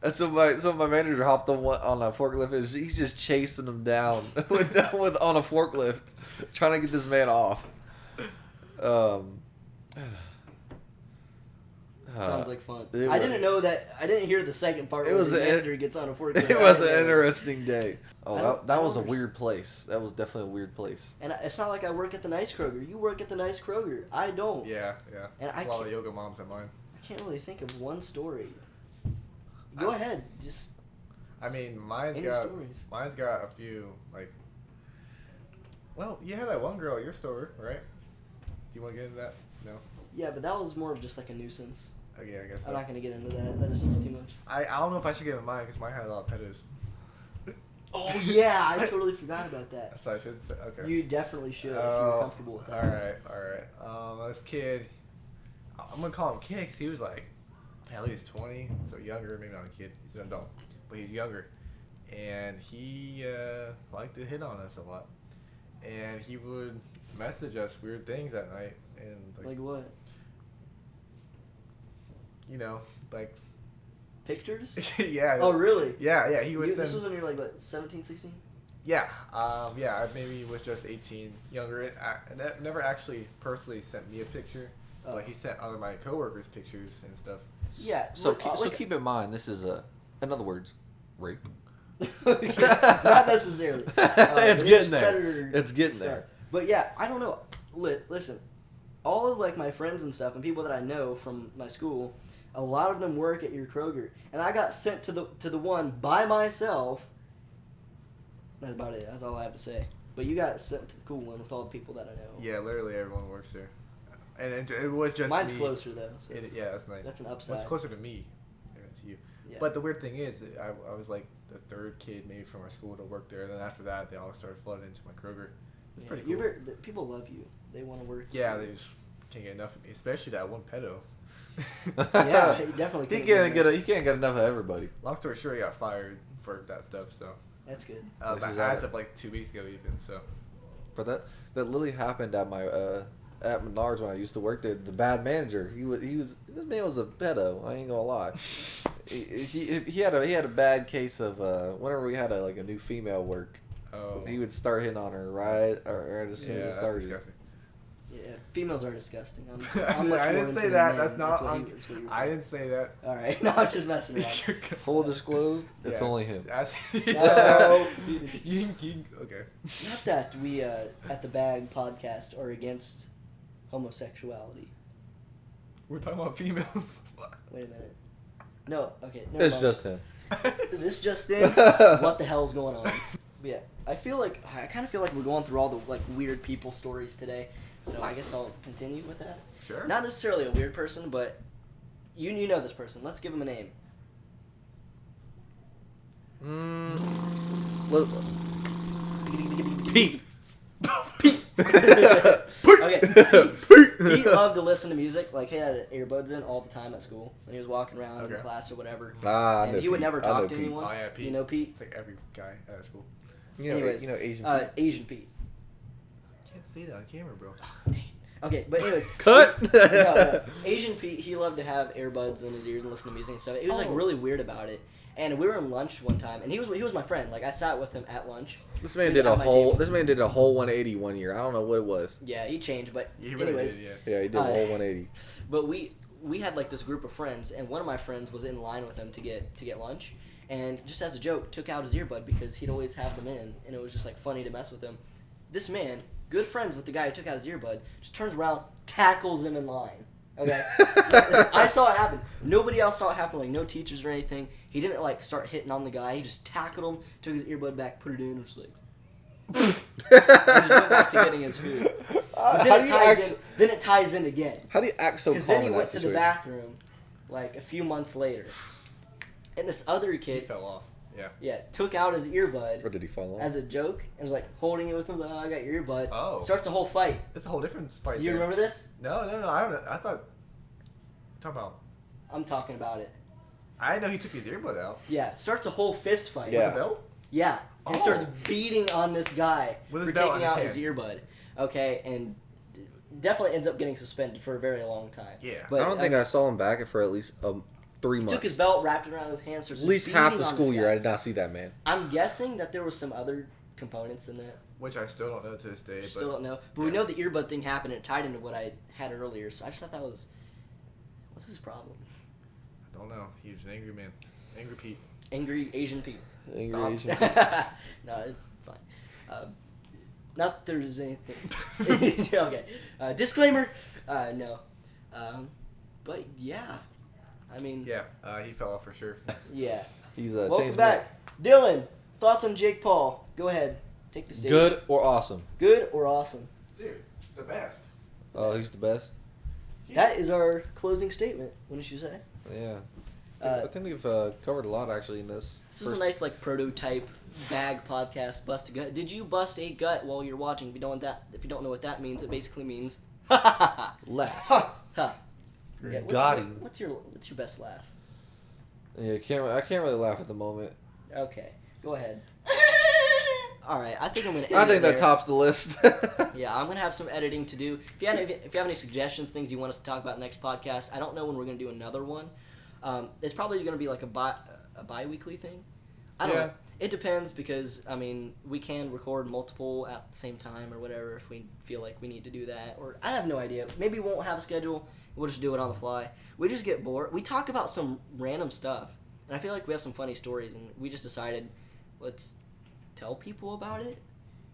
And so my manager hopped on a forklift and he's just chasing him down on a forklift, trying to get this man off.
Sounds like fun.
it
I
was-
didn't know that. I didn't hear the second part
It
where
was
the
an-
manager gets on a forklift.
It was
I
an
didn't know.
interesting day.
I
Oh,
don't-
that
I
was a
don't
weird place. That was definitely a weird place.
And it's not like I work at the nice Kroger. You work at the nice Kroger. I don't.
Yeah.
And
There's a lot of yoga moms at mine.
I can't really think of one story. Go ahead. Just
I mean, mine's
any
got
stories.
a few like. Well, you had that one girl at your store, right? Do you want to get into that? No.
Yeah, but that was more of just like a nuisance.
Okay, I guess.
I'm
So.
not gonna get into that. That is just too much.
I don't know if I should get into mine because mine had a lot of pedos.
Oh yeah, I totally forgot about that.
So I should say okay.
You definitely should if you're comfortable with that.
All right. This kid, I'm gonna call him kid because he was like at least 20, so younger. Maybe not a kid. He's an adult, but he's younger, and he liked to hit on us a lot, and he would message us weird things at night, and
Like what?
you know, like
Pictures?
yeah.
Oh really?
Yeah. He would
This
send.
was when you were like what, 17, 16?
Yeah, I maybe was just 18, younger. I never actually personally sent me a picture, but he sent other my coworkers pictures and stuff.
Yeah.
So
look,
so
like-
keep in mind, this is in other words, rape.
Not necessarily.
It's
it
getting
is
there.
predator
It's getting
stuff.
there.
But yeah, I don't know. Listen, all of like my friends and stuff and people that I know from my school, a lot of them work at your Kroger, and I got sent to the one by myself. That's about it. That's all I have to say. But you got sent to the cool one with all the people that I know.
Yeah, literally everyone works there. And it was just
Mine's
me.
closer though. So
Yeah, that's nice.
That's an
Well,
upside.
it's closer to me than to you.
Yeah.
But the weird thing is, I was like the third kid maybe from our school to work there. And then after that, they all started flooding into my Kroger. It's
Yeah,
pretty
you're
cool.
people love you. They want to work.
Yeah,
with
they just can't get enough of me, especially that one pedo.
you. Yeah, you definitely.
He can't get enough of everybody.
Long story short, he got fired for that stuff. So
That's good.
Which is
as
alright.
of like 2 weeks ago, even. So
But that literally happened at my at Menards when I used to work there. The bad manager, he was this man was a pedo. I ain't gonna lie. he had a bad case of whenever we had a new female work, he would start hitting on her right as soon as it
that's
started.
disgusting.
Yeah, females are disgusting. I'm much
I
more
didn't
into
say
the
that.
men.
That's not.
what that's what you were
I didn't say that.
All right, no, I'm just messing around.
Full disclosed, it's
Yeah.
only him.
That's,
No.
okay.
Not that we at the Bag podcast are against homosexuality.
We're talking about females.
Wait a minute. No, okay. Never
It's
mind.
just him.
This just in. What the hell's going on? But yeah, I kind of feel like we're going through all the like weird people stories today. So I guess I'll continue with that.
Sure.
Not necessarily a weird person, but you know this person. Let's give him a name.
Pete.
Okay. He loved to listen to music. Like he had earbuds in all the time at school when he was walking around in
Okay.
class or whatever.
I
And
know
he would
Pete.
never
I know
talk to
Pete.
anyone.
Oh, yeah, Pete.
You know Pete?
It's like every guy at school.
Anyways,
Asian Pete.
Asian Pete.
Can't say that on camera, bro.
Okay, but anyways.
Cut.
No. Asian Pete, he loved to have earbuds in his ears and listen to music and stuff. He was like
Oh.
really weird about it. And we were in lunch one time, and he was my friend. Like I sat with him at lunch.
This man
He was
did a
at my
whole.
table.
This man did a whole 180 one year. I don't know what it was.
Yeah, he changed, but
He really
anyways.
did, yeah.
Yeah, he did a whole 180.
But we had like this group of friends, and one of my friends was in line with him to get lunch, and just as a joke, took out his earbud because he'd always have them in, and it was just like funny to mess with him. This man, good friends with the guy who took out his earbud, just turns around, tackles him in line. Okay, I saw it happen. Nobody else saw it happen. Like no teachers or anything. He didn't like start hitting on the guy. He just tackled him, took his earbud back, put it in, and was like. And just went back to getting his food. But then, then it ties in again.
How do you act so calm
Because then he
in
went
that
to the
situation?
bathroom, like a few months later, and this other
He
kid,
fell off. Yeah.
took out his earbud
Or did he fall off?
as a joke and was like holding it with him. Like, oh, I got your earbud.
Oh.
Starts a whole fight.
It's a whole different spice.
Do you
there.
remember this?
No. I haven't. I thought. Talk about.
I'm talking about it.
I didn't know he took his earbud out.
Yeah, starts a whole fist fight.
Yeah.
With a belt?
Yeah, and
Oh.
starts beating on this guy
With
for
his belt
taking
on
out
his
his earbud. Okay, and definitely ends up getting suspended for a very long time.
Yeah.
But
I don't think I saw him back for at least 3 months.
took his belt, wrapped it around his hand, starts
At least half
beating
the
on
school
this
year,
guy.
I did not see that man.
I'm guessing that there was some other components in that.
Which I still don't know to this day. But
Still don't know. But we
yeah.
know the earbud thing happened and it tied into what I had earlier, so I just thought that was. What's his problem?
I don't know. He was an angry man. Angry Pete.
Angry Asian Pete.
Angry
Stop.
Asian.
No, it's fine. Not that there's anything. Okay. Disclaimer. No. But yeah. I mean.
Yeah. He fell off for sure.
Yeah.
He's
Welcome
changed
back. Dylan, thoughts on Jake Paul? Go ahead. Take the stage.
Good or awesome?
Good or awesome?
Dude, the best.
Oh, he's the best.
That is our closing statement, wouldn't you say?
Yeah.
Uh,
I think we've covered a lot actually in this.
This was a nice like prototype bag podcast. Bust a gut. Did you bust a gut while you're watching? If you don't know what that means, it basically means
laugh.
ha. Yeah,
Got him.
What's your best laugh?
Yeah, I can't really laugh at the moment.
Okay, go ahead. All right, I think I'm gonna.
I
end
think
it
that
there.
tops the list.
Yeah, I'm gonna have some editing to do. If you have any suggestions, things you want us to talk about next podcast, I don't know when we're gonna do another one. It's probably gonna be like a bi-weekly thing. I don't know. It depends because I mean we can record multiple at the same time or whatever if we feel like we need to do that. Or I have no idea. Maybe we won't have a schedule. We'll just do it on the fly. We just get bored. We talk about some random stuff, and I feel like we have some funny stories, and we just decided let's tell people about it.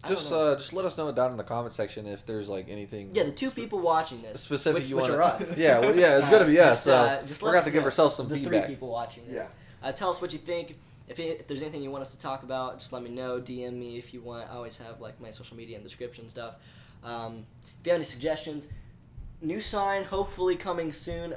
I don't
Just
know.
just let us know down in the comment section if there's like anything.
Yeah, the two people watching this,
specific
which,
you
which
wanna-
are us.
Yeah, well, yeah, it's gonna be us.
Just
So
let
we're gonna have
us
to give
know,
ourselves some
the
feedback.
3 people watching this.
Yeah.
Tell us what you think. If there's anything you want us to talk about, just let me know. DM me if you want. I always have like my social media and description stuff. If you have any suggestions, new sign hopefully coming soon.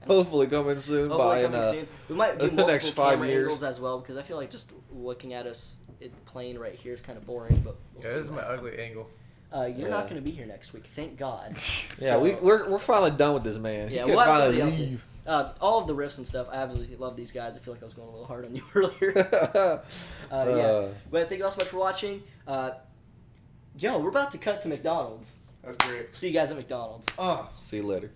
Hopefully coming soon
Hopefully
by
coming soon. We might do
the
multiple
next 5
camera
years.
angles as well because I feel like just looking at us playing right here is kind of boring. But we'll
Yeah,
see
this is
what
my
happens.
ugly angle.
You're
Yeah.
not going to be here next week, thank God.
Yeah,
So-
we're finally done with this man.
Yeah,
he
we'll
can
have
finally
somebody else
leave.
all of the riffs and stuff. I absolutely love these guys. I feel like I was going a little hard on you earlier. Yeah, but thank you all so much for watching. Yo, we're about to cut to McDonald's.
That's great.
See you guys at McDonald's.
See you later.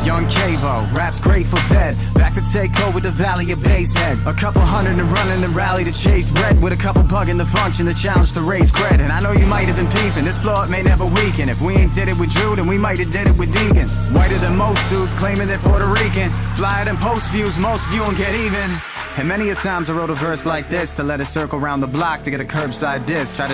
Young Cavo, raps Grateful Dead. Back to take over the Valley of Baseheads. A couple hundred and running and rally to chase bread. With a couple bugging the function, the challenge to raise cred. And I know you might have been peeping, this floor it may never weaken. If we ain't did it with Drew, then we might have did it with Deegan. Whiter than most dudes claiming they're Puerto Rican. Flyer than post views, most view and get even. And many a times I wrote a verse like this to let it circle around the block to get a curbside diss. Try to